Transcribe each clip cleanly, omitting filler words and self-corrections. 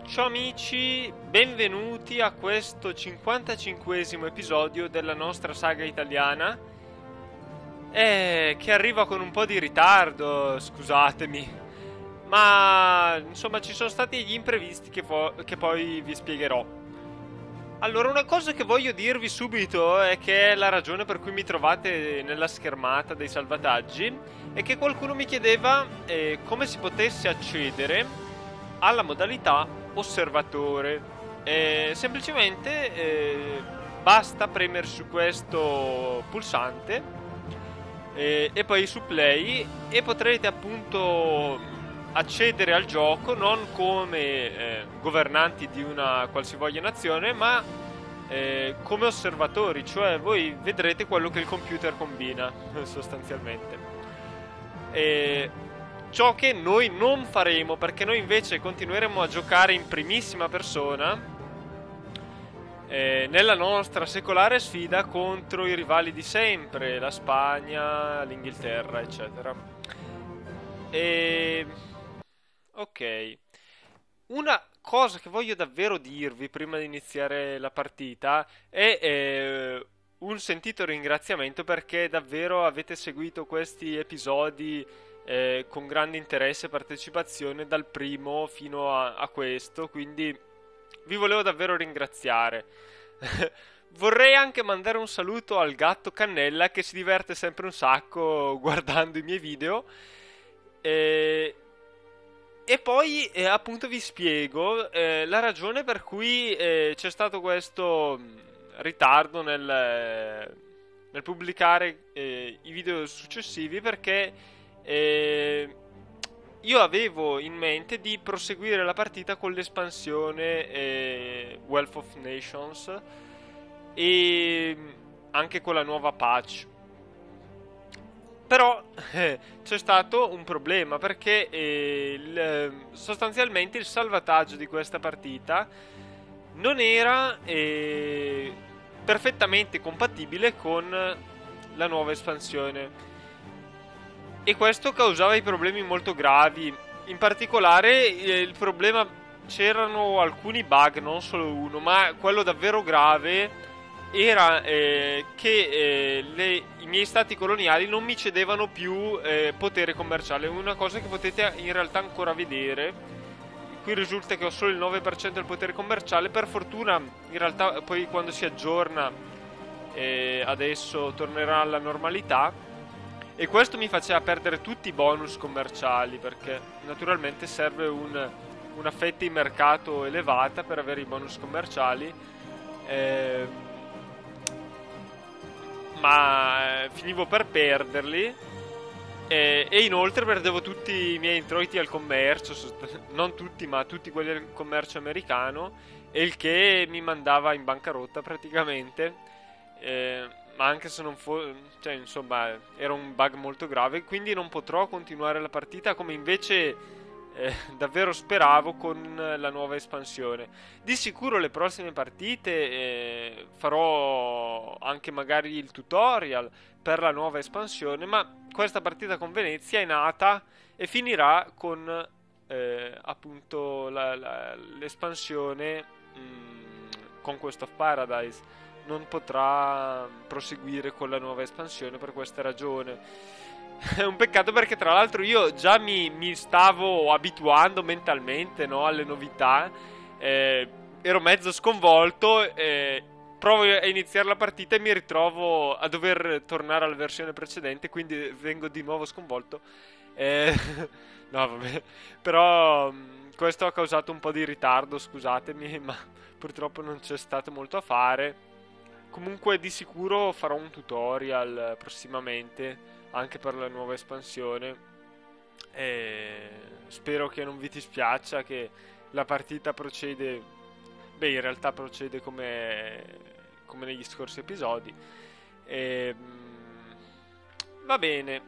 Ciao amici, benvenuti a questo 55esimo episodio della nostra saga italiana che arriva con un po' di ritardo, scusatemi, ma insomma ci sono stati gli imprevisti che poi vi spiegherò. Allora, una cosa che voglio dirvi subito è che è la ragione per cui mi trovate nella schermata dei salvataggi è che qualcuno mi chiedeva come si potesse accedere alla modalità osservatore. Semplicemente basta premere su questo pulsante e poi su play e potrete appunto accedere al gioco non come governanti di una qualsivoglia nazione, ma come osservatori, cioè voi vedrete quello che il computer combina sostanzialmente. Ciò che noi non faremo, perché noi invece continueremo a giocare in primissima persona nella nostra secolare sfida contro i rivali di sempre, la Spagna, l'Inghilterra, eccetera. Ok. Una cosa che voglio davvero dirvi prima di iniziare la partita è un sentito ringraziamento perché davvero avete seguito questi episodi con grande interesse e partecipazione dal primo fino a questo, quindi vi volevo davvero ringraziare. Vorrei anche mandare un saluto al gatto Cannella che si diverte sempre un sacco guardando i miei video. E poi appunto vi spiego la ragione per cui c'è stato questo ritardo nel pubblicare i video successivi, perché io avevo in mente di proseguire la partita con l'espansione Wealth of Nations e anche con la nuova patch. Però c'è stato un problema perché sostanzialmente il salvataggio di questa partita non era perfettamente compatibile con la nuova espansione e questo causava i problemi molto gravi. In particolare il problema, c'erano alcuni bug, non solo uno, ma quello davvero grave era che i miei stati coloniali non mi cedevano più potere commerciale, una cosa che potete in realtà ancora vedere. Qui risulta che ho solo il 9% del potere commerciale. Per fortuna in realtà poi quando si aggiorna adesso tornerà alla normalità, e questo mi faceva perdere tutti i bonus commerciali, perché naturalmente serve una fetta di mercato elevata per avere i bonus commerciali. Ma finivo per perderli e inoltre perdevo tutti i miei introiti al commercio, non tutti, ma tutti quelli al commercio americano, e il che mi mandava in bancarotta praticamente. Ma anche se non cioè insomma era un bug molto grave, quindi non potrò continuare la partita come invece davvero speravo con la nuova espansione. Di sicuro le prossime partite farò anche magari il tutorial per la nuova espansione, ma questa partita con Venezia è nata e finirà con appunto l'espansione Conquest of Paradise. Non potrà proseguire con la nuova espansione per questa ragione. È un peccato perché tra l'altro io già mi stavo abituando mentalmente, no, alle novità. Ero mezzo sconvolto, provo a iniziare la partita e mi ritrovo a dover tornare alla versione precedente, quindi vengo di nuovo sconvolto. No, vabbè. Però questo ha causato un po' di ritardo, scusatemi, ma purtroppo non c'è stato molto a fare. Comunque di sicuro farò un tutorial prossimamente anche per la nuova espansione e spero che non vi dispiaccia che la partita procede. Beh, in realtà procede come negli scorsi episodi. e, Va bene.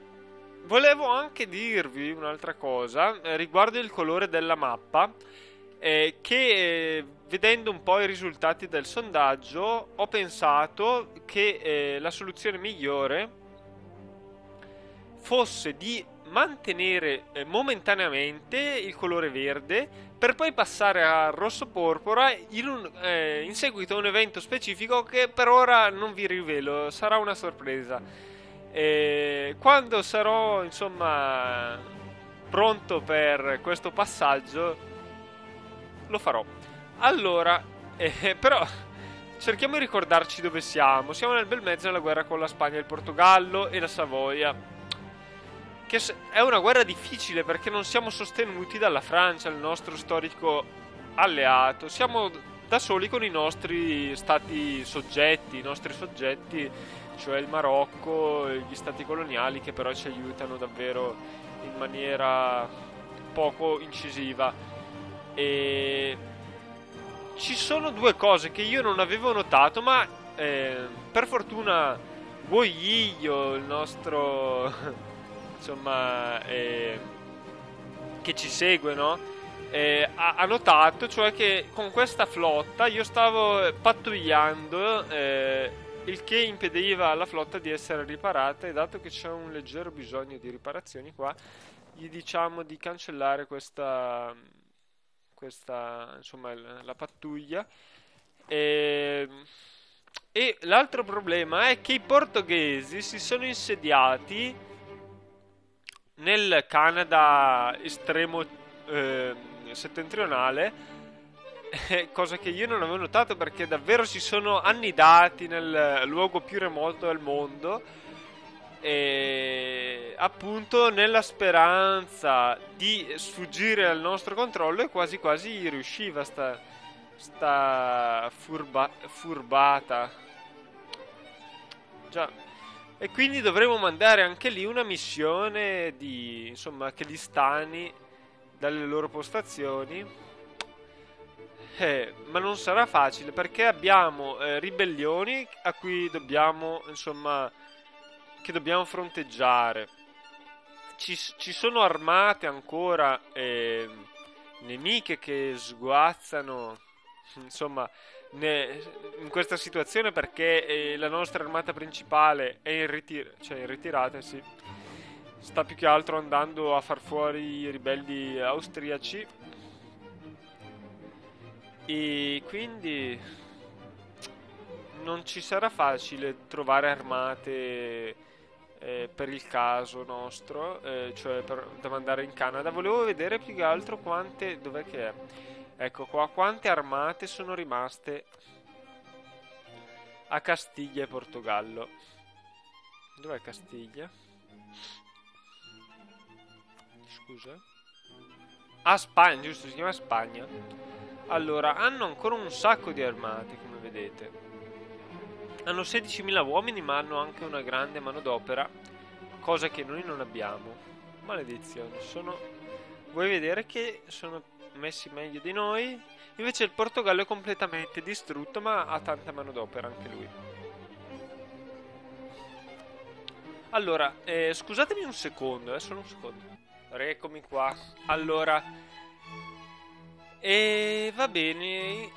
Volevo anche dirvi un'altra cosa riguardo il colore della mappa, che vedendo un po' i risultati del sondaggio ho pensato che la soluzione migliore fosse di mantenere momentaneamente il colore verde per poi passare al rosso porpora in seguito a un evento specifico che per ora non vi rivelo, sarà una sorpresa. Quando sarò, insomma, pronto per questo passaggio, lo farò. Allora, però cerchiamo di ricordarci dove siamo. Siamo nel bel mezzo della guerra con la Spagna, il Portogallo e la Savoia. È una guerra difficile perché non siamo sostenuti dalla Francia, il nostro storico alleato. Siamo da soli con i nostri stati soggetti, i nostri soggetti, cioè il Marocco, gli stati coloniali, che però ci aiutano davvero in maniera poco incisiva. E ci sono due cose che io non avevo notato, ma per fortuna Guoglio, il nostro insomma che ci segue, no? Ha notato, cioè, che con questa flotta io stavo pattugliando, il che impediva alla flotta di essere riparata, e dato che c'è un leggero bisogno di riparazioni qua, gli diciamo di cancellare questa insomma la pattuglia. E, e l'altro problema è che i portoghesi si sono insediati nel Canada estremo settentrionale, cosa che io non avevo notato perché davvero si sono annidati nel luogo più remoto del mondo, e appunto nella speranza di sfuggire al nostro controllo, e quasi quasi riusciva sta furbata. Già. E quindi dovremo mandare anche lì una missione di, insomma, che li stani dalle loro postazioni. Ma non sarà facile perché abbiamo ribellioni a cui dobbiamo, insomma, che dobbiamo fronteggiare. Ci sono armate ancora nemiche che sguazzano, insomma, in questa situazione, perché la nostra armata principale è in ritirata, sì. Sta più che altro andando a far fuori i ribelli austriaci. E quindi non ci sarà facile trovare armate per il caso nostro, cioè da mandare in Canada. Volevo vedere più che altro quante. Dov'è che è? Ecco qua, quante armate sono rimaste a Castiglia e Portogallo. Dov'è Castiglia? Scusa. Ah, Spagna, giusto, si chiama Spagna. Allora, hanno ancora un sacco di armate, come vedete. Hanno 16.000 uomini, ma hanno anche una grande manodopera, cosa che noi non abbiamo. Maledizione, vuoi vedere che sono messi meglio di noi? Invece il Portogallo è completamente distrutto, ma ha tanta manodopera anche lui. Allora, scusatemi un secondo, solo un secondo. Eccomi qua. Allora, va bene.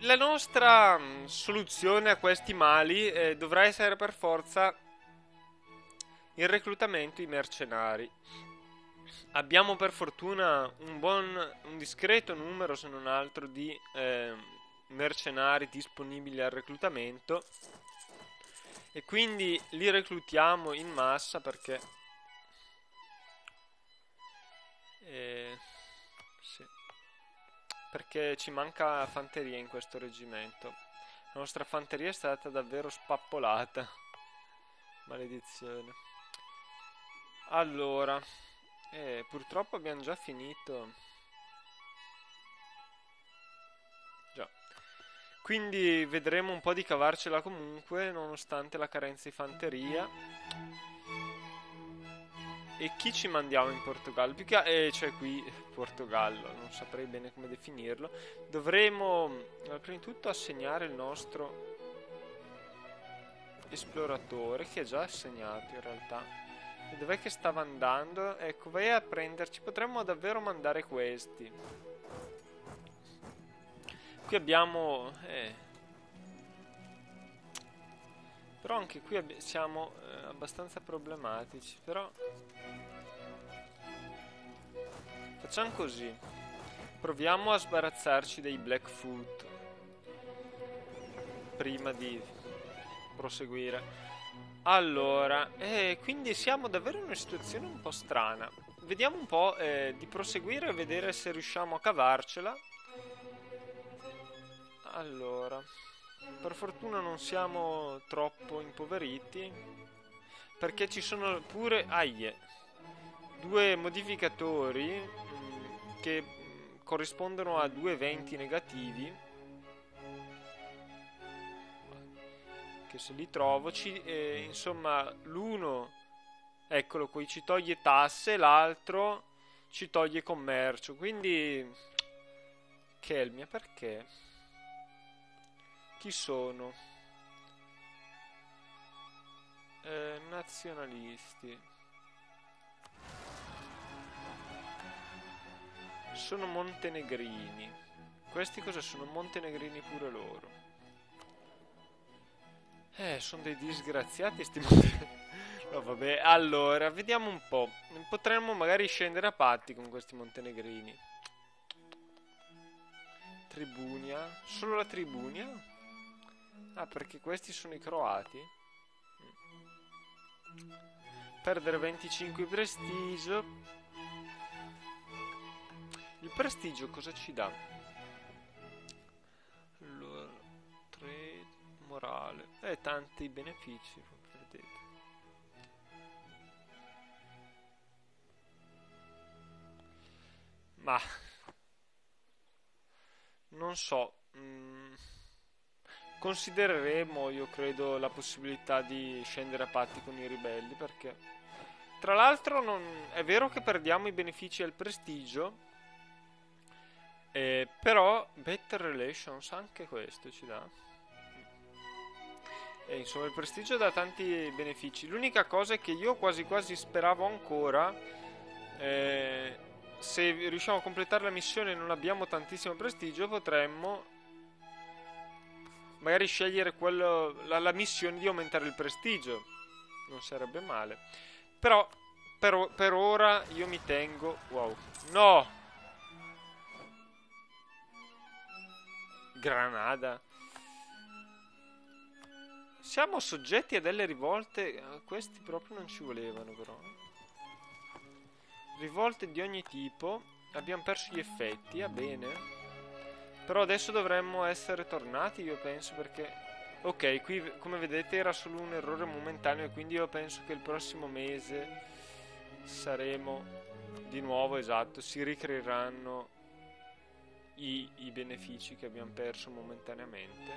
La nostra soluzione a questi mali dovrà essere per forza il reclutamento di mercenari. Abbiamo per fortuna un discreto numero, se non altro, di mercenari disponibili al reclutamento, e quindi li reclutiamo in massa perché sì, perché ci manca fanteria in questo reggimento. La nostra fanteria è stata davvero spappolata. Maledizione. Allora, purtroppo abbiamo già finito. Già. Quindi vedremo un po' di cavarcela comunque, nonostante la carenza di fanteria. E chi ci mandiamo in Portogallo? Cioè qui, Portogallo, non saprei bene come definirlo. Dovremo, prima di tutto, assegnare il nostro esploratore, che è già assegnato in realtà. E dov'è che stava andando? Ecco, vai a prenderci. Potremmo davvero mandare questi. Qui abbiamo... Però anche qui siamo abbastanza problematici. Però facciamo così. Proviamo a sbarazzarci dei Blackfoot prima di proseguire. Allora, quindi siamo davvero in una situazione un po' strana. Vediamo un po' di proseguire e vedere se riusciamo a cavarcela. Allora, per fortuna non siamo troppo impoveriti, perché ci sono pure due modificatori che corrispondono a due eventi negativi, che se li trovo insomma l'uno, eccolo qui, ci toglie tasse, l'altro ci toglie commercio. Quindi Kelmia, perché? Chi sono? Nazionalisti. Sono montenegrini. Questi cosa sono? Montenegrini pure loro. Sono dei disgraziati sti montenegrini. No, vabbè, allora, vediamo un po'. Potremmo magari scendere a patti con questi montenegrini. Tribunia. Solo la Tribunia? Ah, perché questi sono i croati? Perdere 25 prestigio. Il prestigio cosa ci dà? Allora, trade, morale. Tanti benefici, vedete. Ma non so. Considereremo, io credo, la possibilità di scendere a patti con i ribelli, perché tra l'altro è vero che perdiamo i benefici al prestigio, però better relations anche questo ci dà. E insomma il prestigio dà tanti benefici. L'unica cosa è che io quasi quasi speravo ancora, se riusciamo a completare la missione e non abbiamo tantissimo prestigio, potremmo magari scegliere la missione di aumentare il prestigio. Non sarebbe male. Però per ora io mi tengo. Wow. No! Granada. Siamo soggetti a delle rivolte. Questi proprio non ci volevano, però. Rivolte di ogni tipo. Abbiamo perso gli effetti, va bene. Però adesso dovremmo essere tornati, io penso, perché... Ok, qui come vedete era solo un errore momentaneo, e quindi io penso che il prossimo mese saremo di nuovo, esatto, si ricreeranno i benefici che abbiamo perso momentaneamente.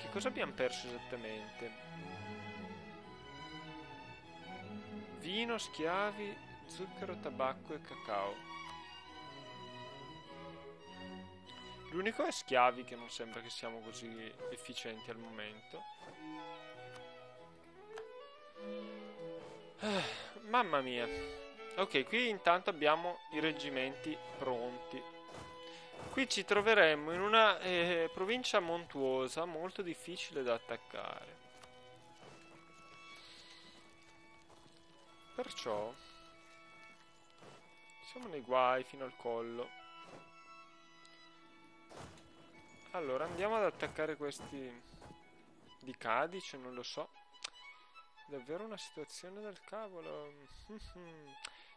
Che cosa abbiamo perso esattamente? Vino, schiavi, zucchero, tabacco e cacao. L'unico è schiavi, che non sembra che siamo così efficienti al momento. Mamma mia. Ok, qui intanto abbiamo i reggimenti pronti. Qui ci troveremmo in una provincia montuosa, molto difficile da attaccare. Perciò siamo nei guai fino al collo. Allora, andiamo ad attaccare questi di Cadice, non lo so. Davvero una situazione del cavolo.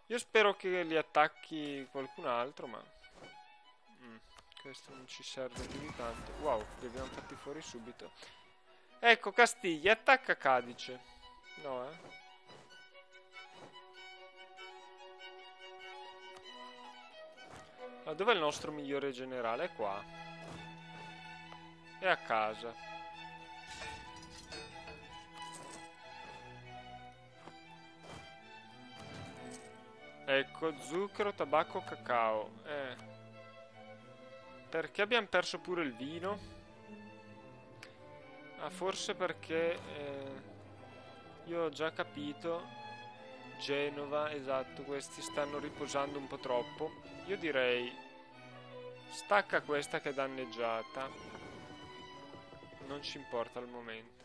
Io spero che li attacchi qualcun altro, ma questo non ci serve più di tanto. Wow, li abbiamo fatti fuori subito. Ecco, Castiglia, attacca Cadice. No, Ma dov'è il nostro migliore generale? È qua. È a casa. Ecco, zucchero, tabacco, cacao. Perché abbiamo perso pure il vino? Ah, forse perché io ho già capito. Genova, esatto, questi stanno riposando un po' troppo. Io direi stacca questa che è danneggiata. Non ci importa al momento.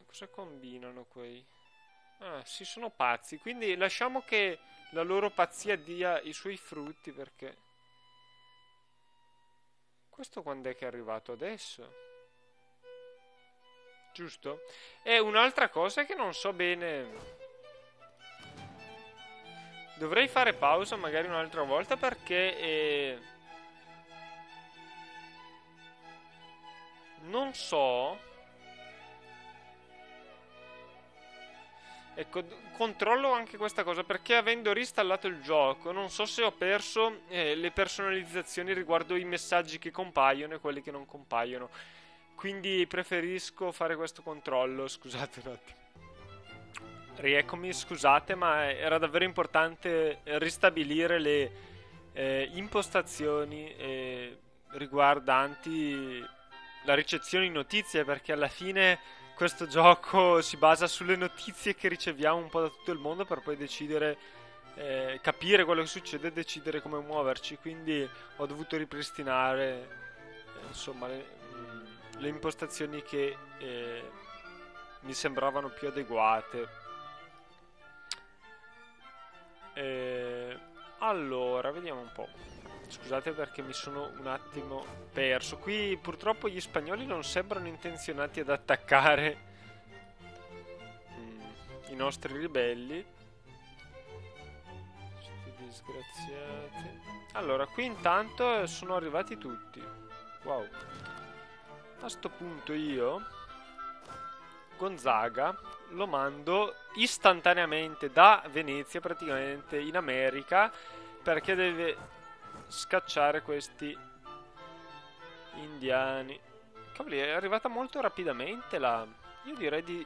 Cosa combinano quei? Ah, sì, sono pazzi. Quindi lasciamo che la loro pazzia dia i suoi frutti perché... Questo quando è che è arrivato? Adesso? Giusto? E un'altra cosa che non so bene... Dovrei fare pausa magari un'altra volta perché... non so... Ecco, controllo anche questa cosa perché avendo rinstallato il gioco non so se ho perso le personalizzazioni riguardo i messaggi che compaiono e quelli che non compaiono. Quindi preferisco fare questo controllo. Scusate un attimo. Rieccomi, scusate, ma era davvero importante ristabilire le impostazioni riguardanti la ricezione di notizie perché alla fine questo gioco si basa sulle notizie che riceviamo un po' da tutto il mondo per poi decidere, capire quello che succede e decidere come muoverci. Quindi ho dovuto ripristinare, insomma, le impostazioni che mi sembravano più adeguate. Allora, vediamo un po'. Scusate perché mi sono un attimo perso. Qui purtroppo gli spagnoli non sembrano intenzionati ad attaccare i nostri ribelli. Questi disgraziati. Allora, qui intanto sono arrivati tutti. Wow. A sto punto io Gonzaga lo mando istantaneamente da Venezia praticamente in America perché deve scacciare questi indiani. Cavoli, è arrivata molto rapidamente la... Io direi di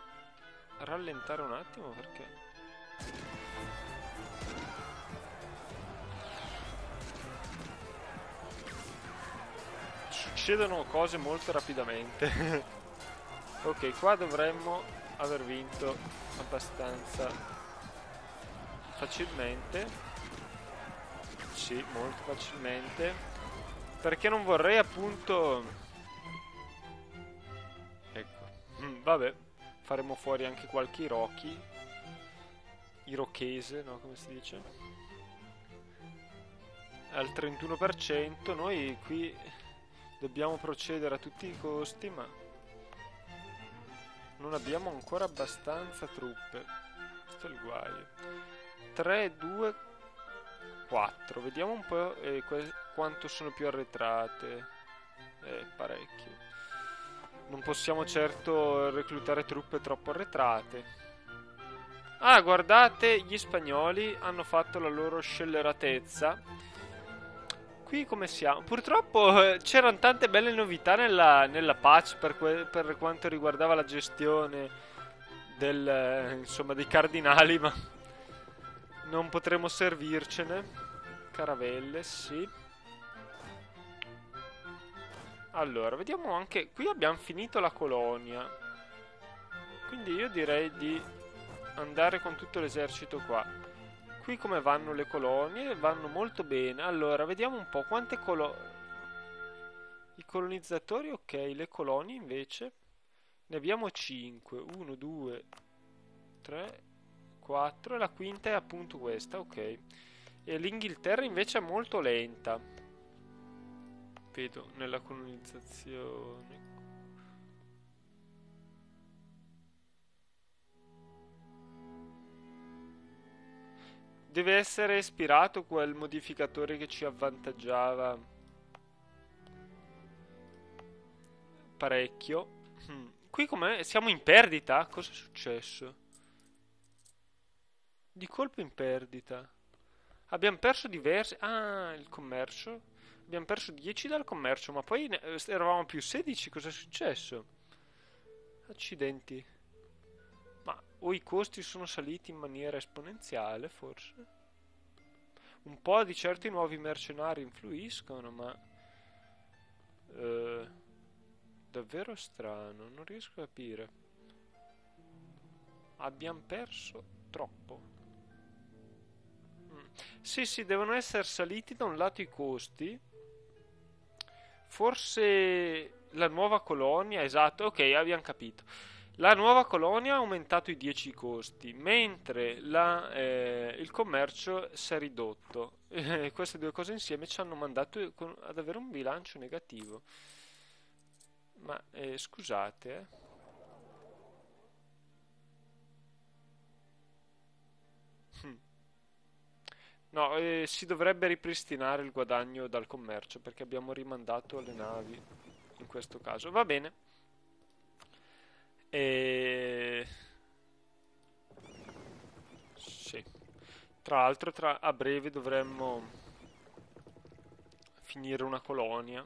rallentare un attimo perché... Succedono cose molto rapidamente. Ok, qua dovremmo aver vinto abbastanza facilmente. Sì, molto facilmente. Perché non vorrei appunto... Ecco. Vabbè, faremo fuori anche qualche Irochi. Irochese, no? Come si dice? Al 31%. Noi qui dobbiamo procedere a tutti i costi, ma... non abbiamo ancora abbastanza truppe. Questo è il guaio. 3, 2, 4. Vediamo un po' quanto sono più arretrate. Parecchio. Non possiamo certo reclutare truppe troppo arretrate. Ah, guardate, gli spagnoli hanno fatto la loro scelleratezza. Qui come siamo? Purtroppo c'erano tante belle novità nella patch per quanto riguardava la gestione insomma, dei cardinali, ma non potremo servircene. Caravelle, sì. Allora, vediamo anche... Qui abbiamo finito la colonia. Quindi io direi di andare con tutto l'esercito qua. Qui come vanno le colonie? Vanno molto bene. Allora, vediamo un po' quante colonie... I colonizzatori, ok. Le colonie invece... Ne abbiamo 5. 1, 2, 3, 4. E la quinta è appunto questa, ok. E l'Inghilterra invece è molto lenta. Vedo nella colonizzazione. Deve essere ispirato quel modificatore che ci avvantaggiava parecchio. Qui com'è? Siamo in perdita? Cosa è successo? Di colpo in perdita. Abbiamo perso diversi... Ah, il commercio. Abbiamo perso 10 dal commercio, ma poi eravamo più 16. Cosa è successo? Accidenti. Ma o i costi sono saliti in maniera esponenziale, forse? Un po' di certi nuovi mercenari influiscono, ma... davvero strano, non riesco a capire. Abbiamo perso troppo. Sì, sì, devono essere saliti da un lato i costi. Forse la nuova colonia, esatto, ok, abbiamo capito. La nuova colonia ha aumentato i 10 costi, mentre il commercio si è ridotto. Queste due cose insieme ci hanno mandato ad avere un bilancio negativo. Ma scusate, Hm. No, si dovrebbe ripristinare il guadagno dal commercio perché abbiamo rimandato le navi in questo caso. Va bene. E... Sì. Tra l'altro, a breve dovremmo finire una colonia.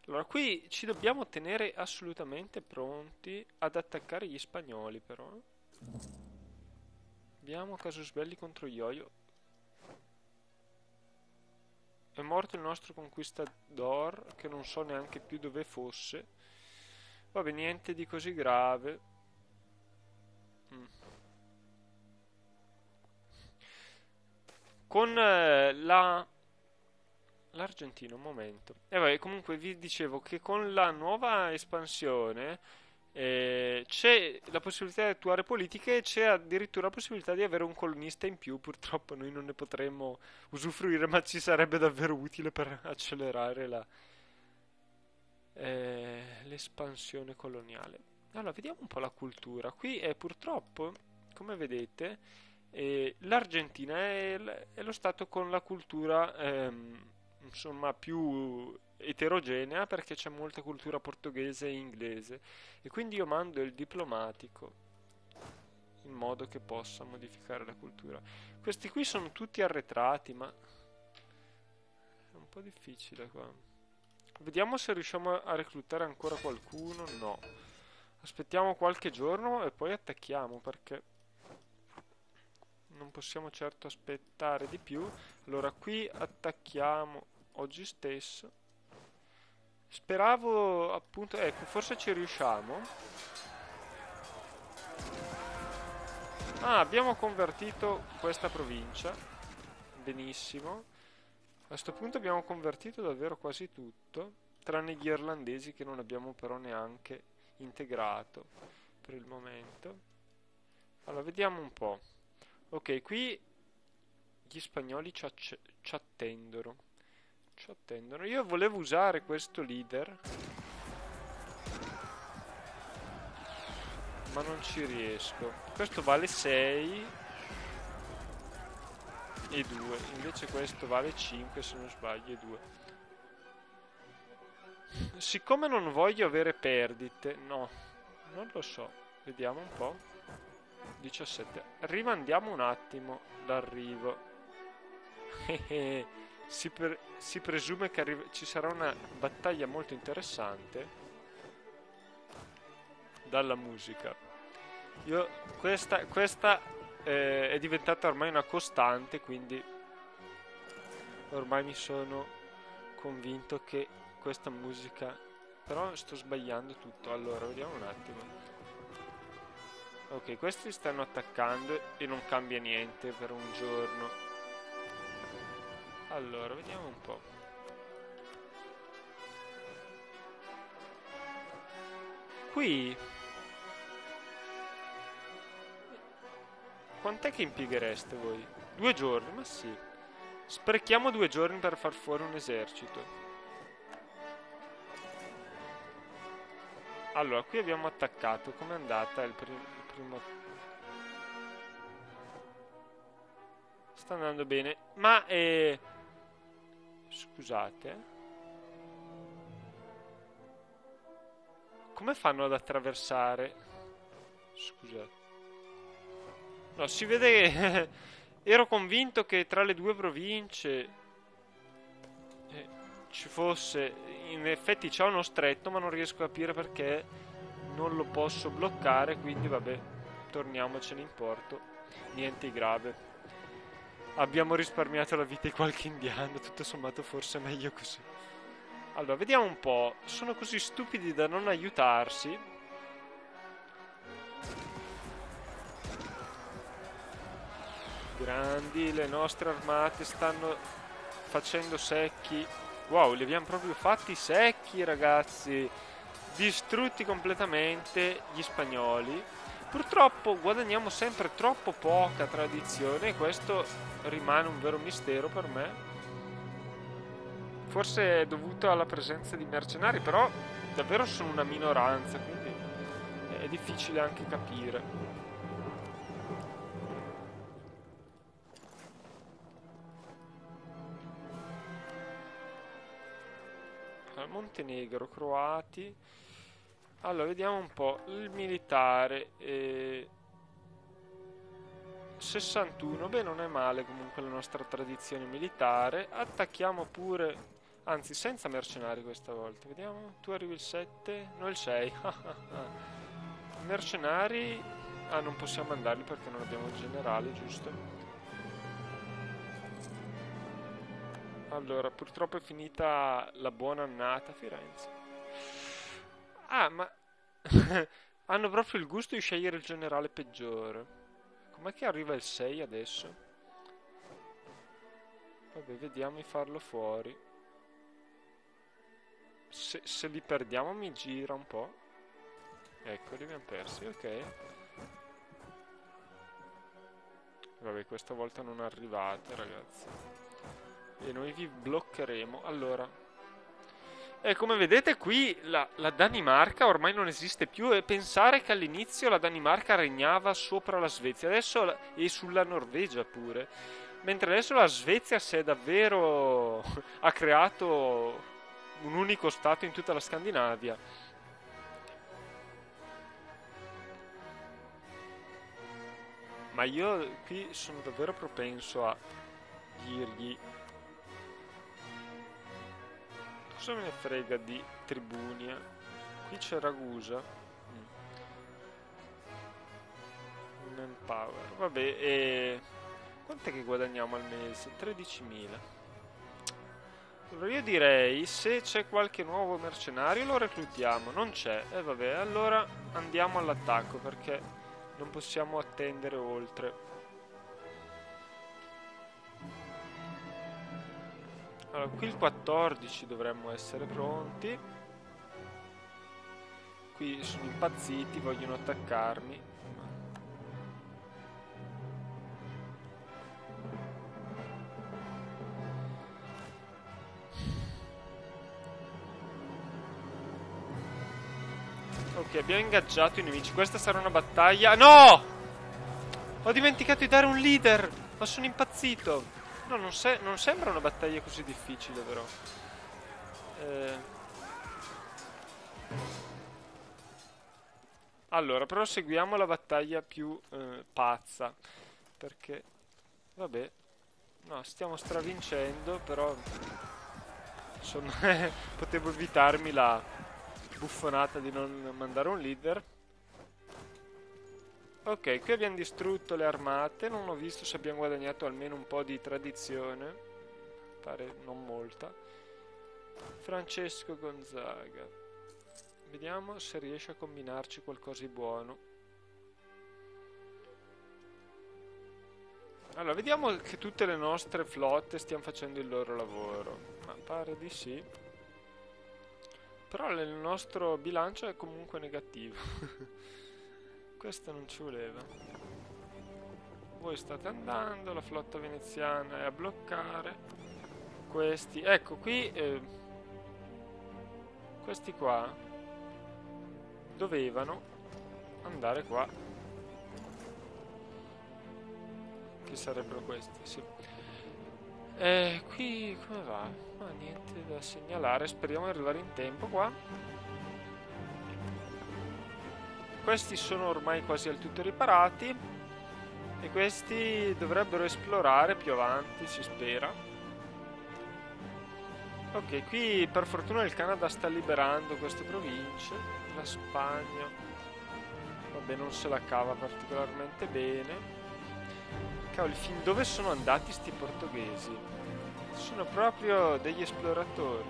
Allora, qui ci dobbiamo tenere assolutamente pronti ad attaccare gli spagnoli, però. Abbiamo casus belli contro Ioio. È morto il nostro conquistador, che non so neanche più dove fosse. Vabbè, niente di così grave. Mm. Con l'Argentina, un momento. E vabbè, comunque vi dicevo che con la nuova espansione c'è la possibilità di attuare politiche e c'è addirittura la possibilità di avere un colonnista in più. Purtroppo noi non ne potremmo usufruire, ma ci sarebbe davvero utile per accelerare l'espansione coloniale. Allora, vediamo un po' la cultura. Qui purtroppo, come vedete, l'Argentina è lo stato con la cultura insomma più eterogenea perché c'è molta cultura portoghese e inglese e quindi io mando il diplomatico in modo che possa modificare la cultura. Questi qui sono tutti arretrati, ma è un po' difficile qua. Vediamo se riusciamo a reclutare ancora qualcuno. No. Aspettiamo qualche giorno e poi attacchiamo perché non possiamo certo aspettare di più. Allora qui attacchiamo oggi stesso. Speravo appunto, ecco, forse ci riusciamo. Ah, abbiamo convertito questa provincia. Benissimo. A questo punto abbiamo convertito davvero quasi tutto, tranne gli irlandesi che non abbiamo però neanche integrato per il momento. Allora, vediamo un po'. Ok, qui gli spagnoli ci attendono. Ci attendono. Io volevo usare questo leader, ma non ci riesco. Questo vale 6 e 2, invece questo vale 5 se non sbaglio e 2. Siccome non voglio avere perdite, no, non lo so, vediamo un po'. 17. Rimandiamo un attimo l'arrivo. Si presume che ci sarà una battaglia molto interessante dalla musica. Questa è diventata ormai una costante, quindi ormai mi sono convinto che questa musica... Però sto sbagliando tutto. Allora, vediamo un attimo. Ok, questi stanno attaccando e non cambia niente per un giorno. Allora, vediamo un po'. Qui... Quant'è che impieghereste voi? 2 giorni? Ma sì. Sprechiamo 2 giorni per far fuori un esercito. Allora, qui abbiamo attaccato. Com'è andata il primo... Sta andando bene. Ma, scusate. Come fanno ad attraversare? Scusate. No, si vede che... Ero convinto che tra le due province ci fosse... In effetti c'è uno stretto, ma non riesco a capire perché non lo posso bloccare, quindi vabbè, torniamocene in porto. Niente di grave. Abbiamo risparmiato la vita di qualche indiano, tutto sommato forse è meglio così. Allora, vediamo un po'. Sono così stupidi da non aiutarsi. Grandi, le nostre armate stanno facendo secchi. Wow, li abbiamo proprio fatti secchi, ragazzi. distrutti completamente gli spagnoli. Purtroppo guadagniamo sempre troppo poca tradizione e questo rimane un vero mistero per me. Forse è dovuto alla presenza di mercenari, però davvero sono una minoranza, quindi è difficile anche capire. Montenegro, croati. Allora, vediamo un po'. Il militare 61. Beh, non è male comunque la nostra tradizione militare. Attacchiamo pure, anzi senza mercenari questa volta. Vediamo, tu arrivi il 7, no il 6. Mercenari, non possiamo mandarli perché non abbiamo il generale, giusto? Allora, purtroppo è finita la buona annata a Firenze. Ah, ma hanno proprio il gusto di scegliere il generale peggiore. Com'è che arriva il 6 adesso? Vabbè, vediamo di farlo fuori. Se li perdiamo mi gira un po'. Ecco, li abbiamo persi, ok. Vabbè, questa volta non arrivate, ragazzi. E noi vi bloccheremo. Allora, come vedete qui la Danimarca ormai non esiste più, e pensare che all'inizio la Danimarca regnava sopra la Svezia adesso e sulla Norvegia pure, mentre adesso la Svezia si è davvero ha creato un unico stato in tutta la Scandinavia. Ma io qui sono davvero propenso a dirgli: cosa me ne frega di Tribunia? Qui c'è Ragusa. Manpower. Vabbè, e quant'è che guadagniamo al mese? 13.000. Allora io direi, se c'è qualche nuovo mercenario lo reclutiamo. Non c'è. E vabbè, allora andiamo all'attacco perché non possiamo attendere oltre. Allora, qui il 14 dovremmo essere pronti. Qui sono impazziti, vogliono attaccarmi. Ok, abbiamo ingaggiato i nemici. Questa sarà una battaglia. No! Ho dimenticato di dare un leader. Ma sono impazzito. No, non sembra una battaglia così difficile, però. Allora, però seguiamo la battaglia più pazza. Perché, vabbè, no, stiamo stravincendo, però potevo evitarmi la buffonata di non mandare un leader. Ok, qui abbiamo distrutto le armate, non ho visto se abbiamo guadagnato almeno un po' di tradizione, pare non molta. Francesco Gonzaga, vediamo se riesce a combinarci qualcosa di buono. Allora, vediamo che tutte le nostre flotte stiano facendo il loro lavoro, ma pare di sì. Però il nostro bilancio è comunque negativo. Questo non ci voleva. Voi state andando, la flotta veneziana è a bloccare. Questi, ecco qui, questi qua dovevano andare qua. Che sarebbero questi, sì. Qui come va? Ma niente da segnalare, speriamo di arrivare in tempo qua. Questi sono ormai quasi al tutto riparati e questi dovrebbero esplorare più avanti, si spera. Ok, qui per fortuna il Canada sta liberando queste province. La Spagna, vabbè, non se la cava particolarmente bene. Cavoli, fin dove sono andati sti portoghesi? Sono proprio degli esploratori.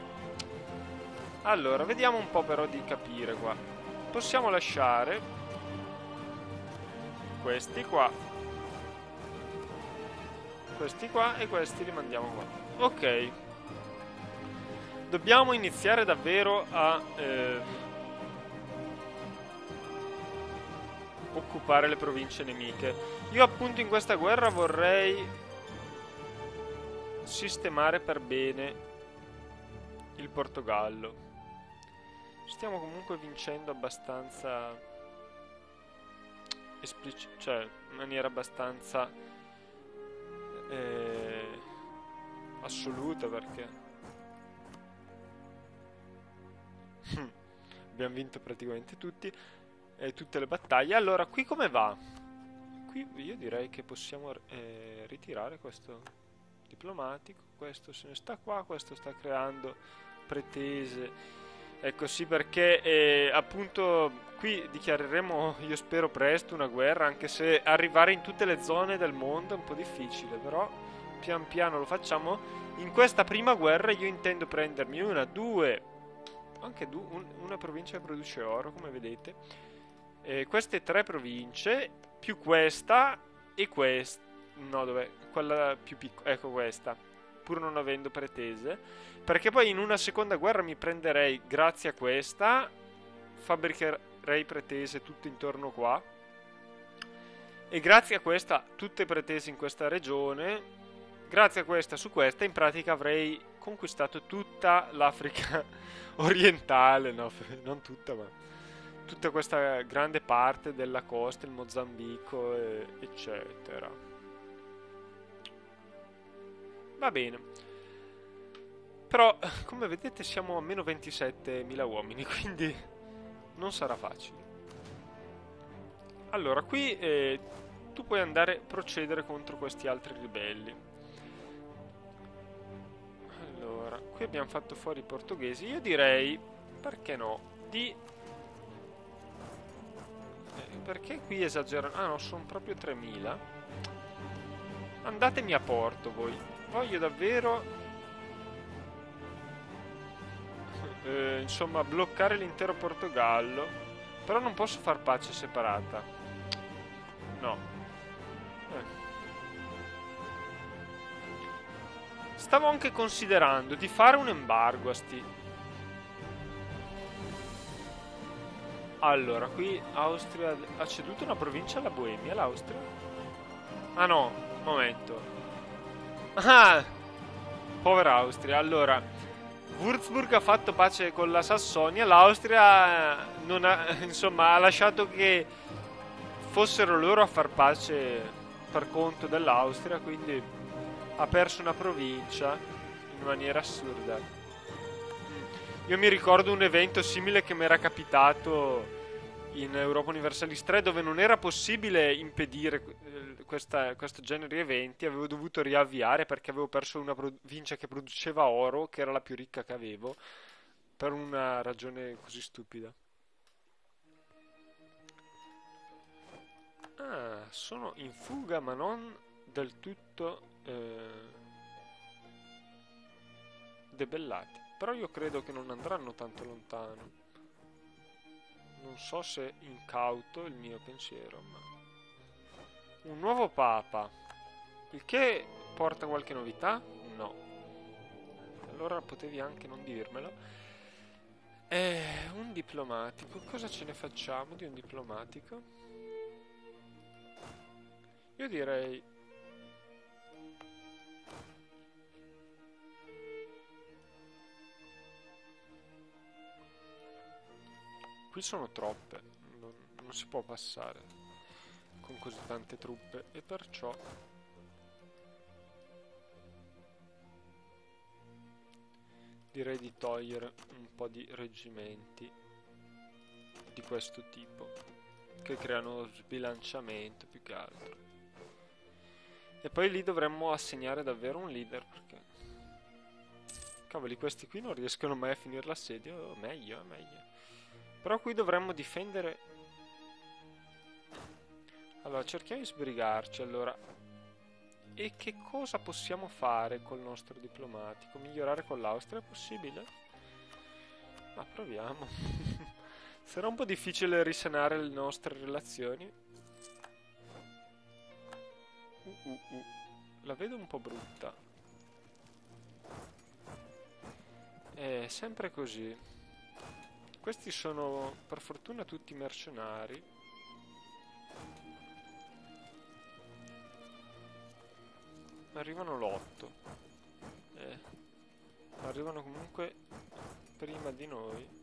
Allora, vediamo un po' però di capire qua. Possiamo lasciare questi qua e questi li mandiamo qua. Ok. Dobbiamo iniziare davvero a occupare le province nemiche. Io appunto in questa guerra vorrei sistemare per bene il Portogallo. Stiamo comunque vincendo abbastanza cioè in maniera abbastanza assoluta, perché abbiamo vinto praticamente tutte le battaglie. Allora, qui come va? Qui io direi che possiamo ritirare questo diplomatico. Questo se ne sta qua, questo sta creando pretese. Ecco sì, perché appunto qui dichiareremo, io spero presto, una guerra, anche se arrivare in tutte le zone del mondo è un po' difficile, però pian piano lo facciamo. In questa prima guerra io intendo prendermi una, due, anche una provincia che produce oro, come vedete. Queste 3 province, più questa e questa. No, dov'è? Quella più piccola, ecco questa, pur non avendo pretese. Perché poi in una seconda guerra mi prenderei, grazie a questa, fabbricherei pretese tutto intorno qua. E grazie a questa, tutte pretese in questa regione. Grazie a questa su questa, in pratica avrei conquistato tutta l'Africa orientale, no, non tutta, ma tutta questa grande parte della costa, il Mozambico, eccetera. Va bene. Però, come vedete, siamo a meno 27.000 uomini, quindi non sarà facile. Allora, qui tu puoi andare a procedere contro questi altri ribelli. Allora, qui abbiamo fatto fuori i portoghesi. Io direi, perché no, perché qui esagerano? Ah no, sono proprio 3.000. Andatemi a porto voi. Voglio davvero insomma bloccare l'intero Portogallo. Però non posso far pace separata. No. Stavo anche considerando di fare un embargo a sti. Allora, qui Austria ha ceduto una provincia alla Boemia, l'Austria? Ah no, momento. Ah, povera Austria. Allora, Würzburg ha fatto pace con la Sassonia, l'Austria non ha, insomma, ha lasciato che fossero loro a far pace per conto dell'Austria, quindi ha perso una provincia in maniera assurda. Io mi ricordo un evento simile che mi era capitato in Europa Universalis 3, dove non era possibile impedire questo genere di eventi. Avevo dovuto riavviare perché avevo perso una provincia che produceva oro, che era la più ricca che avevo, per una ragione così stupida. Ah, sono in fuga, ma non del tutto debellati. Però io credo che non andranno tanto lontano. Non so se incauto il mio pensiero, ma un nuovo papa, il che porta qualche novità? No. Allora potevi anche non dirmelo. Un diplomatico, cosa ce ne facciamo di un diplomatico? Io direi qui sono troppe, non si può passare con così tante truppe, e perciò direi di togliere un po' di reggimenti di questo tipo che creano sbilanciamento più che altro. E poi lì dovremmo assegnare davvero un leader, perché cavoli, questi qui non riescono mai a finire l'assedio. Meglio, meglio. Però qui dovremmo difendere. Allora, cerchiamo di sbrigarci. Allora, e che cosa possiamo fare col nostro diplomatico? Migliorare con l'Austria è possibile? Ma proviamo. Sarà un po' difficile risanare le nostre relazioni. La vedo un po' brutta. È sempre così. Questi sono per fortuna tutti mercenari. arrivano l'8. Arrivano comunque prima di noi.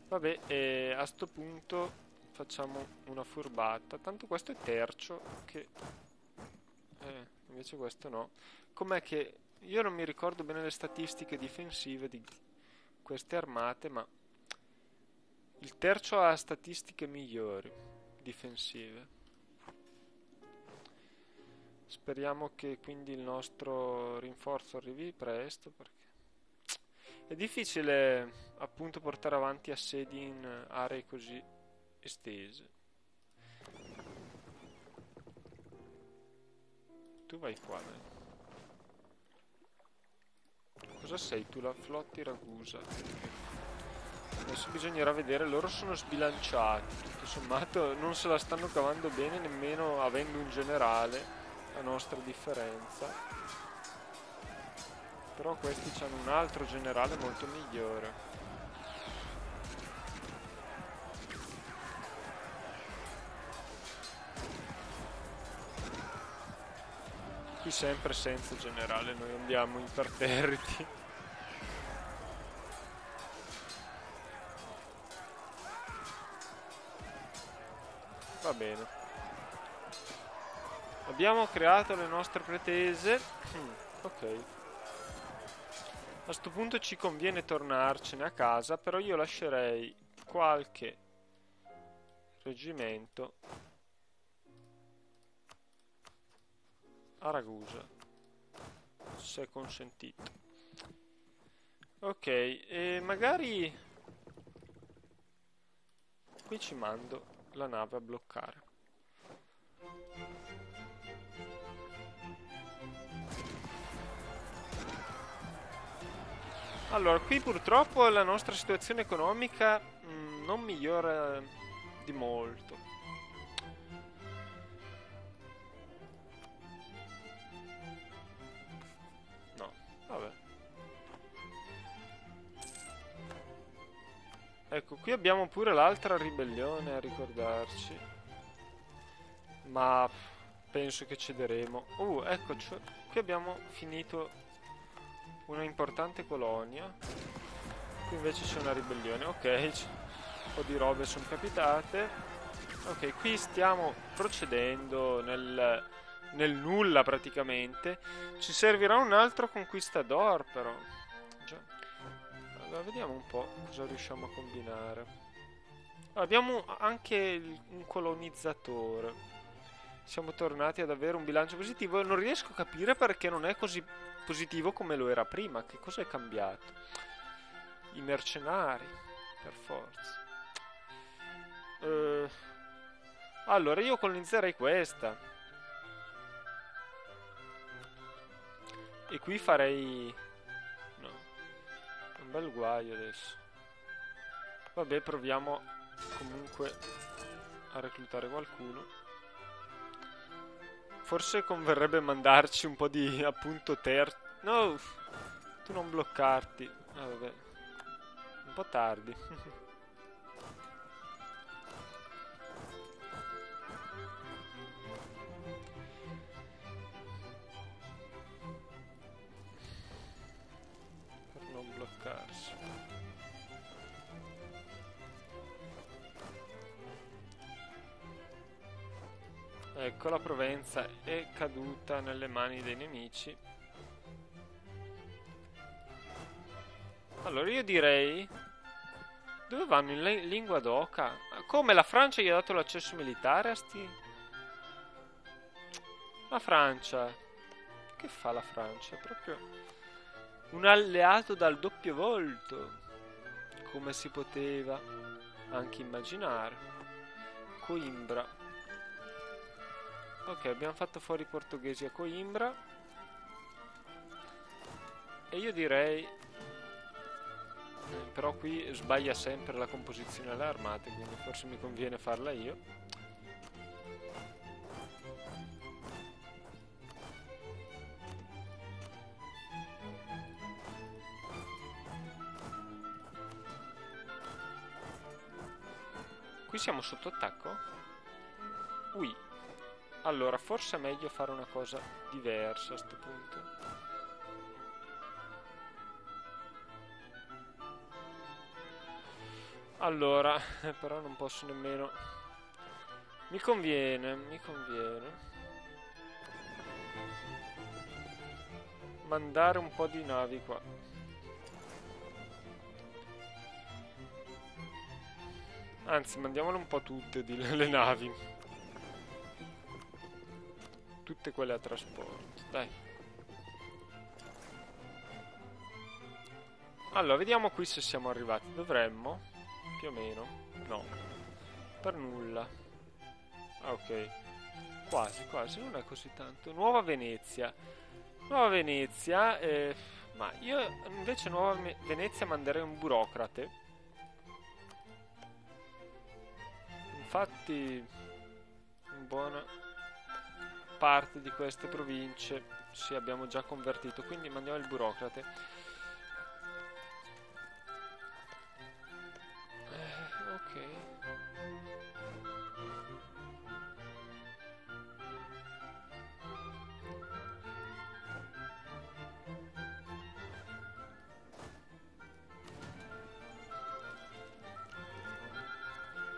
Vabbè, a sto punto facciamo una furbata. Tanto questo è tercio, che... invece questo no. Com'è che... Io non mi ricordo bene le statistiche difensive di queste armate, ma... Il tercio ha statistiche migliori, difensive. Speriamo che quindi il nostro rinforzo arrivi presto, perché... È difficile appunto portare avanti assedi in aree così estese. Tu vai qua, dai. Cosa sei tu? La flotta Ragusa. Adesso bisognerà vedere, loro sono sbilanciati. Tutto sommato non se la stanno cavando bene nemmeno avendo un generale, a nostra differenza. Però questi hanno un altro generale molto migliore. Qui sempre senza generale, noi andiamo imperterriti. Va bene. Abbiamo creato le nostre pretese. Ok. A sto punto ci conviene tornarcene a casa, però io lascerei qualche reggimento a Ragusa, se consentito. Ok, e magari qui ci mando la nave a bloccare. Allora, qui purtroppo la nostra situazione economica non migliora di molto. No, vabbè. Ecco, qui abbiamo pure l'altra ribellione a ricordarci. Ma penso che cederemo. Ecco, qui abbiamo finito una importante colonia. Qui invece c'è una ribellione. Ok, un po' di robe sono capitate. Ok, qui stiamo procedendo nel nulla praticamente. Ci servirà un altro conquistador però. Già. Allora vediamo un po' cosa riusciamo a combinare. Abbiamo anche un colonizzatore. Siamo tornati ad avere un bilancio positivo e non riesco a capire perché non è così positivo come lo era prima. Che cosa è cambiato? I mercenari, per forza. Allora io colonizzerei questa. E qui farei... No, è un bel guaio adesso. Vabbè, proviamo comunque a reclutare qualcuno. Forse converrebbe mandarci un po' di, appunto, No, tu non bloccarti. Ah, vabbè. Un po' tardi. Per non bloccarsi. Ecco, la Provenza è caduta nelle mani dei nemici. Allora io direi... Dove vanno? In lingua d'oca? Come la Francia gli ha dato l'accesso militare a sti... La Francia... Che fa la Francia? È proprio un alleato dal doppio volto. Come si poteva anche immaginare. Coimbra. Ok, abbiamo fatto fuori i portoghesi a Coimbra. E io direi... però qui sbaglia sempre la composizione alle armate, quindi forse mi conviene farla io. Qui siamo sotto attacco? Ui. Allora, forse è meglio fare una cosa diversa a sto punto. Allora, però non posso nemmeno... Mi conviene mandare un po' di navi qua. Anzi, mandiamole un po' tutte le navi. Tutte quelle a trasporto, dai. Allora, vediamo qui se siamo arrivati. Dovremmo, più o meno. No, per nulla. Ah, ok. Quasi, quasi, non è così tanto. Nuova Venezia. Nuova Venezia, ma io invece Nuova Venezia manderei un burocrate. Infatti, in buona parte di queste province sì, abbiamo già convertito, quindi mandiamo il burocrate. Ok.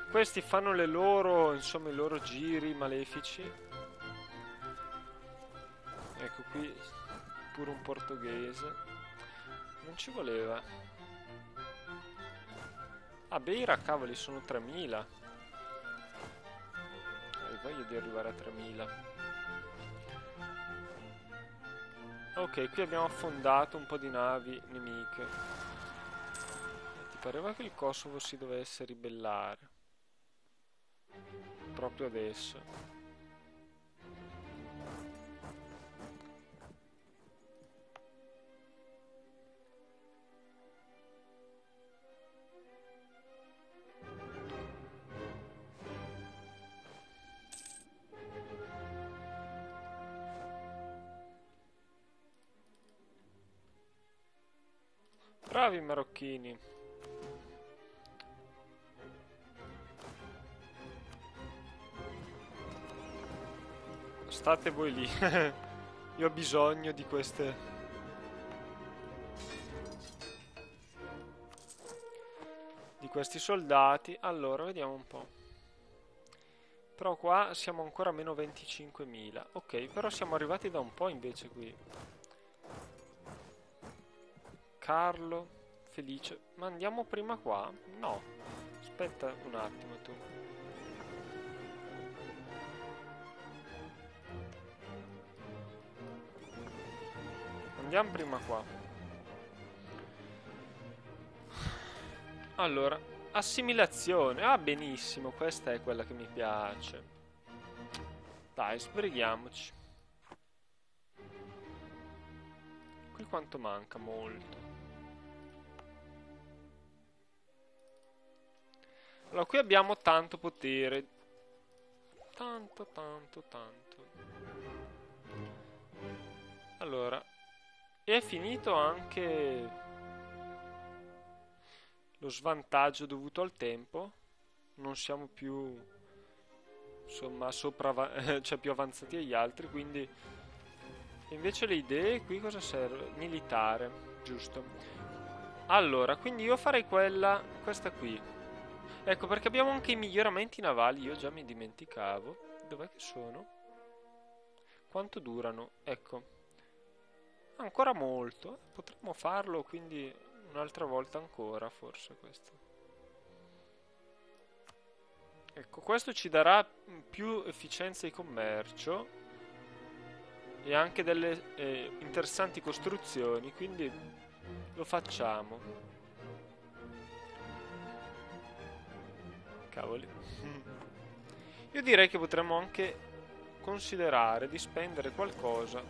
Questi fanno le loro, insomma, i loro giri malefici. Ecco qui pure un portoghese. Non ci voleva. Ah, Beira, cavoli, sono 3000. Voglio di arrivare a 3000. Ok, qui abbiamo affondato un po' di navi nemiche. Ti pareva che il Kosovo si dovesse ribellare proprio adesso. Bravi marocchini. State voi lì. Io ho bisogno di queste... di questi soldati. Allora, vediamo un po'. Però qua siamo ancora a meno 25.000. Ok, però siamo arrivati da un po' invece qui. Carlo, Felice. Ma andiamo prima qua? No. Aspetta un attimo tu. Andiamo prima qua. Allora, assimilazione. Ah, benissimo, questa è quella che mi piace. Dai, sbrighiamoci. Qui quanto manca? Molto. Allora, qui abbiamo tanto potere. Tanto, tanto, tanto. Allora, è finito anche lo svantaggio dovuto al tempo. Non siamo più, insomma, cioè più avanzati agli altri, quindi... Invece le idee qui cosa serve? Militare, giusto. Allora, quindi io farei questa qui. Ecco, perché abbiamo anche i miglioramenti navali, io già mi dimenticavo. Dov'è che sono? Quanto durano? Ecco. Ancora molto. Potremmo farlo, quindi un'altra volta ancora, forse questo. Ecco, questo ci darà più efficienza di commercio e anche delle interessanti costruzioni, quindi lo facciamo. Cavoli. Io direi che potremmo anche considerare di spendere qualcosa.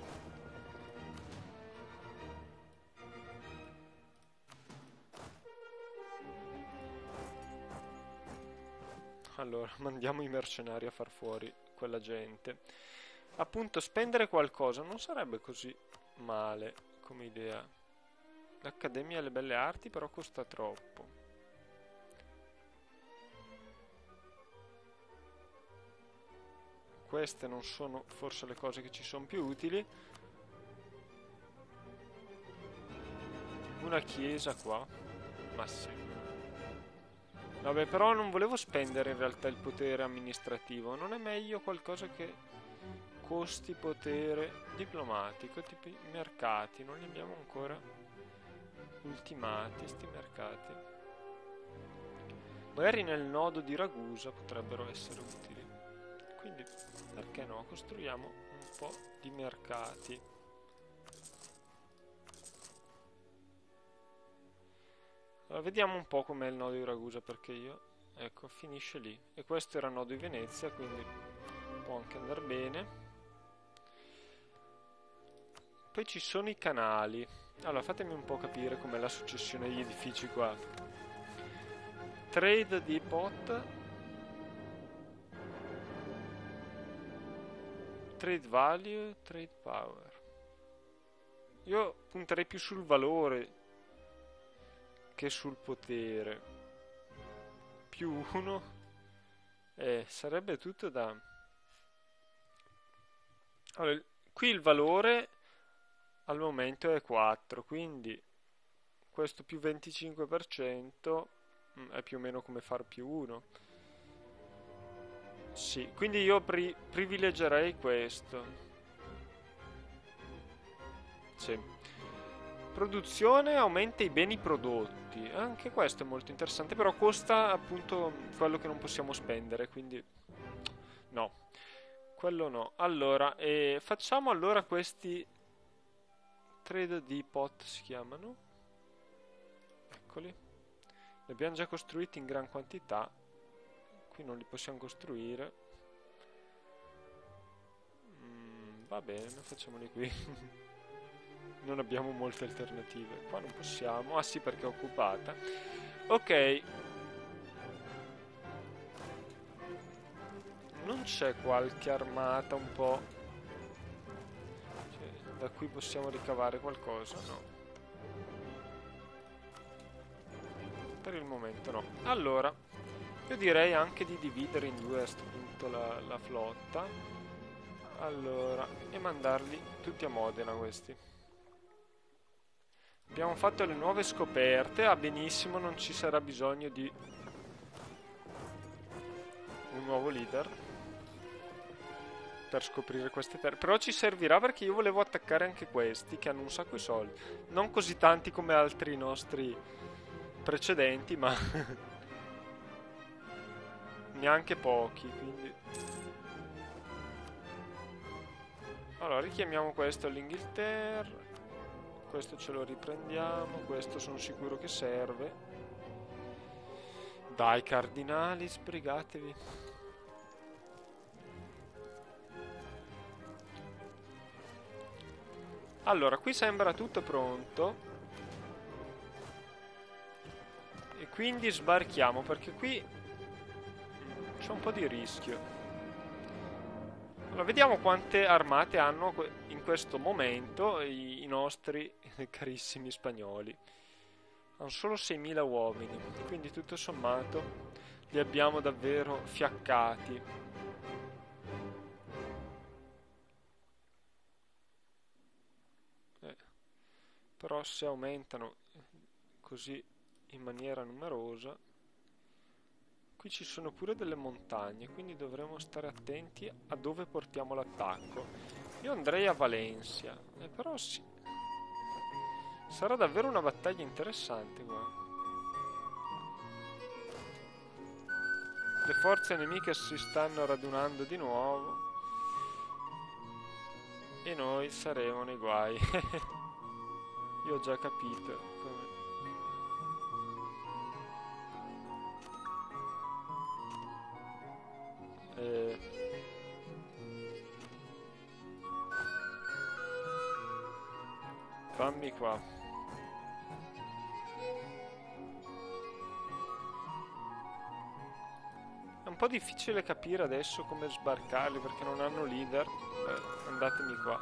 Allora, mandiamo i mercenari a far fuori quella gente. Appunto, spendere qualcosa non sarebbe così male come idea. L'Accademia delle Belle Arti però costa troppo. queste non sono forse le cose che ci sono più utili. Una chiesa qua. Ma sì. Vabbè, però non volevo spendere in realtà il potere amministrativo. Non è meglio qualcosa che costi potere diplomatico, tipo i mercati? Non li abbiamo ancora ultimati, sti mercati. Magari nel nodo di Ragusa potrebbero essere utili. Quindi, perché no? Costruiamo un po' di mercati. Allora, vediamo un po' com'è il nodo di Ragusa, perché io... Ecco, finisce lì. E questo era il nodo di Venezia, quindi può anche andare bene. Poi ci sono i canali. Allora, fatemi un po' capire com'è la successione degli edifici qua. Trade depot. Trade value, trade power. Io punterei più sul valore che sul potere. Più uno. Sarebbe tutto da... Allora, qui il valore al momento è 4, quindi questo più 25% è più o meno come far più 1. Sì, quindi io privilegerei questo. Sì. Produzione aumenta i beni prodotti. Anche questo è molto interessante, però costa appunto quello che non possiamo spendere, quindi no. Quello no. Allora, facciamo allora questi trade depot si chiamano. Eccoli. Li abbiamo già costruiti in gran quantità. Qui non li possiamo costruire. Va bene, facciamoli qui. Non abbiamo molte alternative. Qua non possiamo. Ah sì, perché è occupata. Ok. Non c'è qualche armata un po'... Cioè, da qui possiamo ricavare qualcosa? No. Per il momento no. Allora, io direi anche di dividere in due a questo punto la flotta. Allora, e mandarli tutti a Modena questi. Abbiamo fatto le nuove scoperte. Ah, benissimo, non ci sarà bisogno di un nuovo leader per scoprire queste terre. Però ci servirà perché io volevo attaccare anche questi che hanno un sacco di soldi. Non così tanti come altri nostri precedenti, ma neanche pochi, quindi... Allora, richiamiamo questo all'Inghilterra. Questo ce lo riprendiamo. Questo sono sicuro che serve. Dai, cardinali, sbrigatevi. Allora, qui sembra tutto pronto. E quindi sbarchiamo, perché qui c'è un po' di rischio. Allora, vediamo quante armate hanno in questo momento i nostri carissimi spagnoli. Hanno solo 6.000 uomini, quindi tutto sommato li abbiamo davvero fiaccati. Però se aumentano così in maniera numerosa... Qui ci sono pure delle montagne, quindi dovremo stare attenti a dove portiamo l'attacco. Io andrei a Valencia, però sì. Sarà davvero una battaglia interessante qua. Le forze nemiche si stanno radunando di nuovo. E noi saremo nei guai. Io ho già capito come... Fammi qua. È un po' difficile capire adesso come sbarcarli perché non hanno leader. Andatemi qua.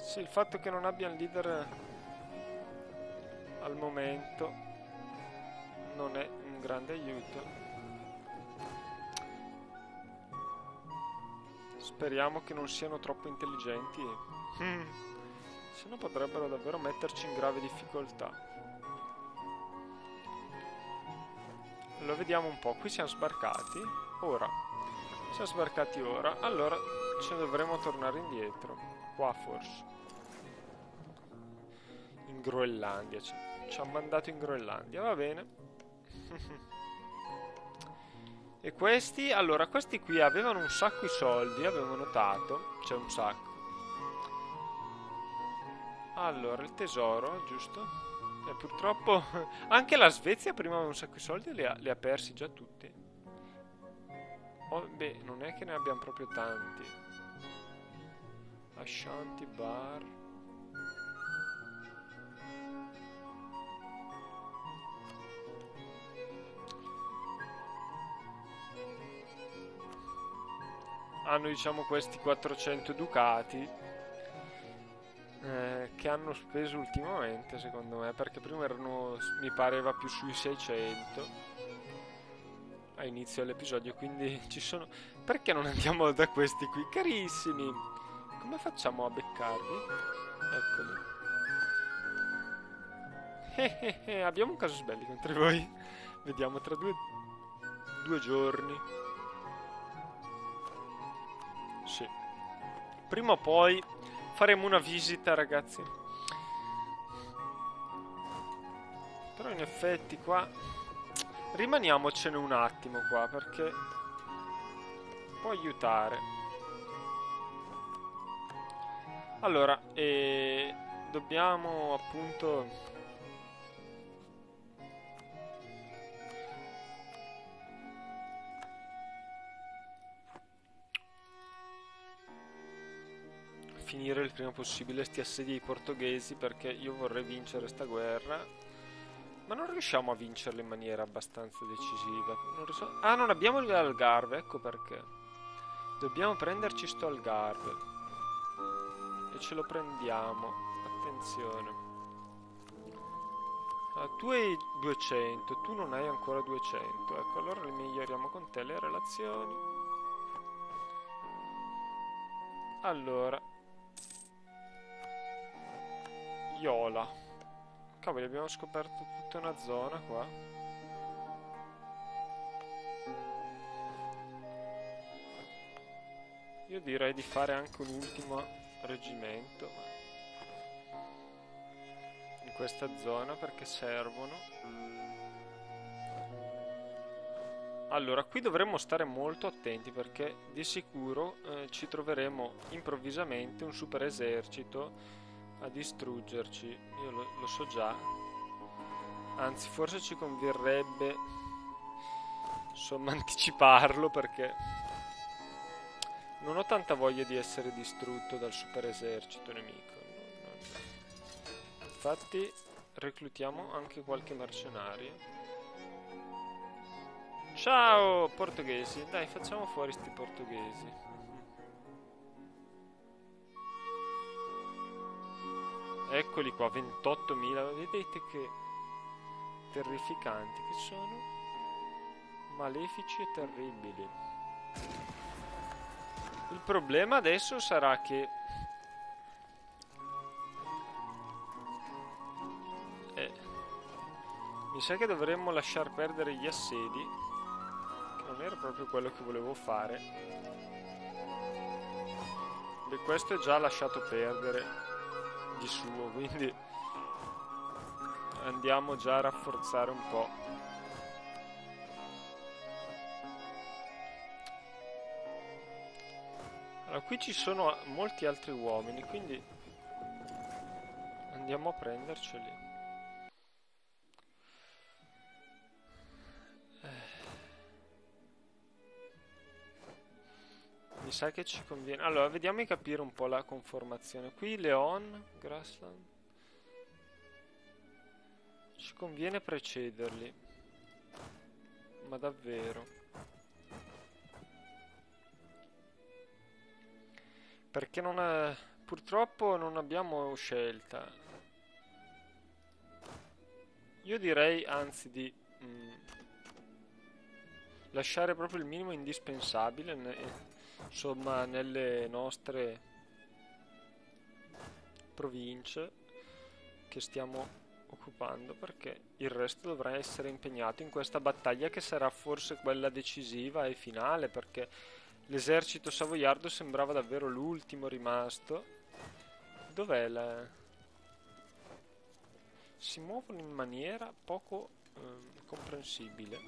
Sì, il fatto che non abbiano leader al momento non è un grande aiuto. Speriamo che non siano troppo intelligenti, se no potrebbero davvero metterci in grave difficoltà. Lo vediamo un po', qui siamo sbarcati ora. Siamo sbarcati ora, allora ce ne dovremo tornare indietro. Qua forse. In Groenlandia, ci hanno mandato in Groenlandia, va bene. E questi, allora, questi qui avevano un sacco di soldi, avevo notato, c'è un sacco. Allora, il tesoro, giusto? E purtroppo anche la Svezia prima aveva un sacco di soldi e li ha persi già tutti. Oh, beh, non è che ne abbiamo proprio tanti. Ashanti Bar. Hanno, diciamo, questi 400 ducati che hanno speso ultimamente, secondo me, perché prima erano, mi pareva, più sui 600 a inizio dell'episodio, quindi ci sono... Perché non andiamo da questi qui? Carissimi! Come facciamo a beccarli? Eccoli. Abbiamo un casus belli contro voi. Vediamo tra due giorni. Sì. Prima o poi faremo una visita, ragazzi. Però in effetti qua rimaniamocene un attimo qua, perché può aiutare. Allora, dobbiamo appunto finire il prima possibile sti assedi ai portoghesi, perché io vorrei vincere sta guerra, ma non riusciamo a vincerla in maniera abbastanza decisiva. Ah, non abbiamo il Algarve, ecco perché. Dobbiamo prenderci sto Algarve e ce lo prendiamo. Attenzione. Tu hai 200, tu non hai ancora 200. Ecco, allora miglioriamo con te le relazioni. Allora, Iola. Cavoli, abbiamo scoperto tutta una zona qua. Io direi di fare anche un ultimo reggimento in questa zona, perché servono. Allora, qui dovremmo stare molto attenti, perché di sicuro ci troveremo improvvisamente un super esercito a distruggerci. Io lo so già. Anzi, forse ci converrebbe, insomma, anticiparlo, perché non ho tanta voglia di essere distrutto dal super esercito nemico. No. Infatti reclutiamo anche qualche mercenario. Ciao portoghesi, dai, facciamo fuori sti portoghesi. Eccoli qua, 28.000, vedete che terrificanti che sono, malefici e terribili. Il problema adesso sarà che mi sa che dovremmo lasciar perdere gli assedi, che non era proprio quello che volevo fare. Beh, questo è già lasciato perdere di suo, quindi andiamo già a rafforzare un po'. Allora, qui ci sono molti altri uomini, quindi andiamo a prenderceli. Mi sa che ci conviene. Allora, vediamo di capire un po' la conformazione. Qui Leon, Grassland. Ci conviene precederli. Ma davvero. Perché purtroppo non abbiamo scelta. Io direi anzi di lasciare proprio il minimo indispensabile, insomma, nelle nostre province che stiamo occupando, perché il resto dovrà essere impegnato in questa battaglia che sarà forse quella decisiva e finale, perché l'esercito savoiardo sembrava davvero l'ultimo rimasto. Dov'è la... Si muovono in maniera poco comprensibile.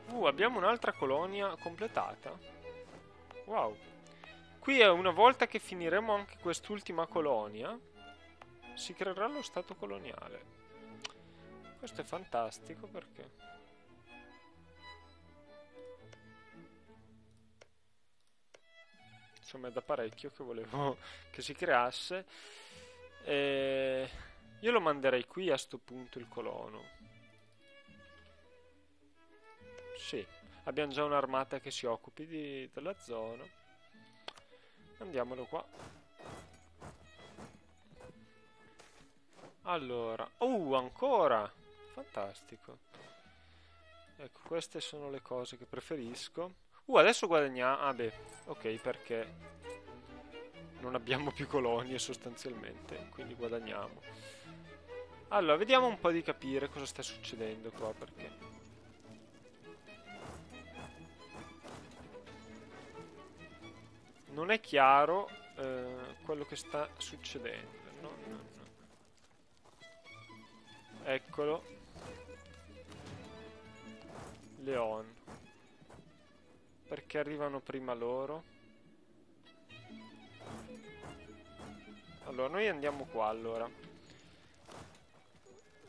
Abbiamo un'altra colonia completata. Wow. Qui è una volta che finiremo anche quest'ultima colonia, si creerà lo stato coloniale. Questo è fantastico perché... insomma è da parecchio che volevo che si creasse. Io lo manderei qui a sto punto il colono. Sì, abbiamo già un'armata che si occupi della zona. Andiamolo qua. Allora, ancora! Fantastico. Ecco, queste sono le cose che preferisco. Adesso guadagniamo... Ah beh, ok, perché non abbiamo più colonie sostanzialmente, quindi guadagniamo. Allora, vediamo un po' di capire cosa sta succedendo qua, perché... non è chiaro quello che sta succedendo. No. Eccolo. Leon. Perché arrivano prima loro? Allora, noi andiamo qua, allora.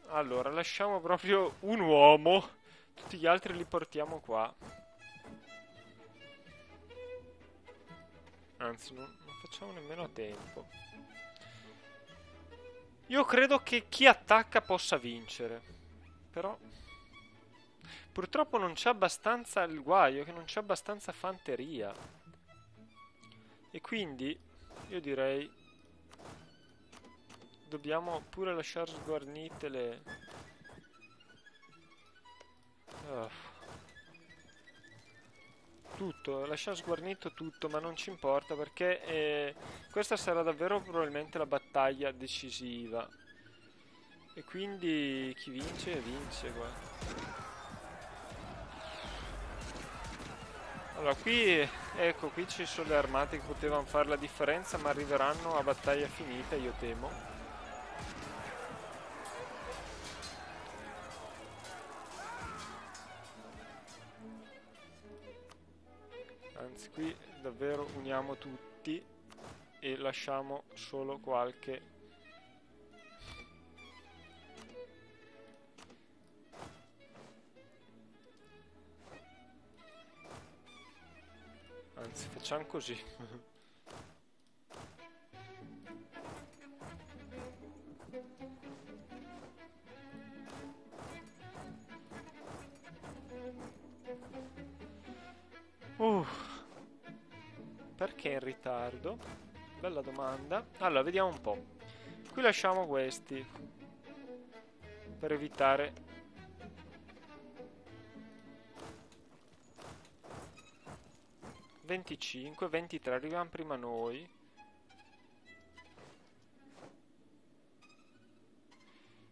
Allora, lasciamo proprio un uomo. Tutti gli altri li portiamo qua. Anzi, non facciamo nemmeno tempo. Io credo che chi attacca possa vincere. Però... purtroppo non c'è abbastanza... il guaio è che non c'è abbastanza fanteria. E quindi, io direi... dobbiamo pure lasciare sguarnite le... tutto, lasciare sguarnito tutto, ma non ci importa perché questa sarà davvero probabilmente la battaglia decisiva. E quindi chi vince, vince qua. Allora, qui, ecco, qui ci sono le armate che potevano fare la differenza, ma arriveranno a battaglia finita, io temo. Anzi, qui davvero uniamo tutti e lasciamo solo qualche... anzi, facciamo così. Perché in ritardo? Bella domanda. Allora, vediamo un po'. Qui lasciamo questi per evitare... 25, 23, arriviamo prima noi.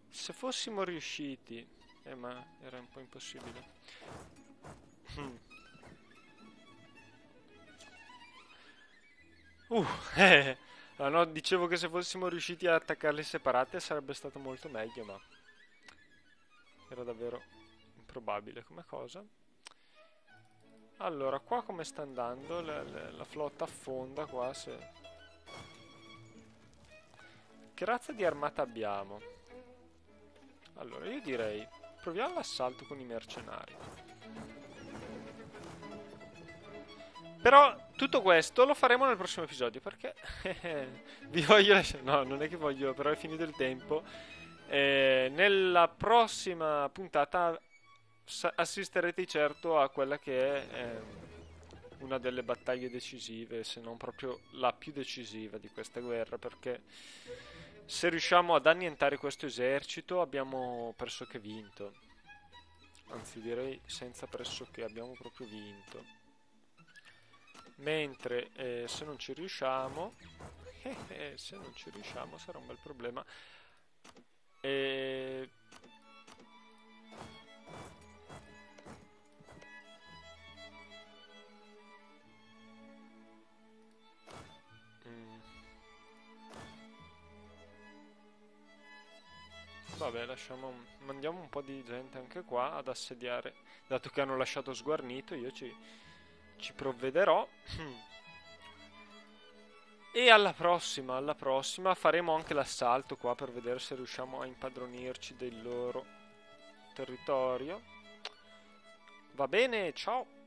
Se fossimo riusciti... ma era un po' impossibile. No, dicevo che se fossimo riusciti a attaccarli separate sarebbe stato molto meglio, ma era davvero improbabile come cosa. Allora, qua come sta andando? La flotta affonda qua, se... Che razza di armata abbiamo? Allora, io direi, proviamo l'assalto con i mercenari. Però tutto questo lo faremo nel prossimo episodio, perché vi voglio lasciare... No, non è che voglio, però è finito il tempo. Nella prossima puntata assisterete certo a quella che è una delle battaglie decisive, se non proprio la più decisiva di questa guerra, perché Se riusciamo ad annientare questo esercito abbiamo pressoché vinto. Anzi, direi senza pressoché, abbiamo proprio vinto. Mentre se non ci riusciamo, se non ci riusciamo sarà un bel problema. Eh, mm, vabbè, mandiamo un po' di gente anche qua ad assediare. Dato che hanno lasciato sguarnito, io ci provvederò. E alla prossima faremo anche l'assalto qua per vedere se riusciamo a impadronirci del loro territorio. Va bene, ciao!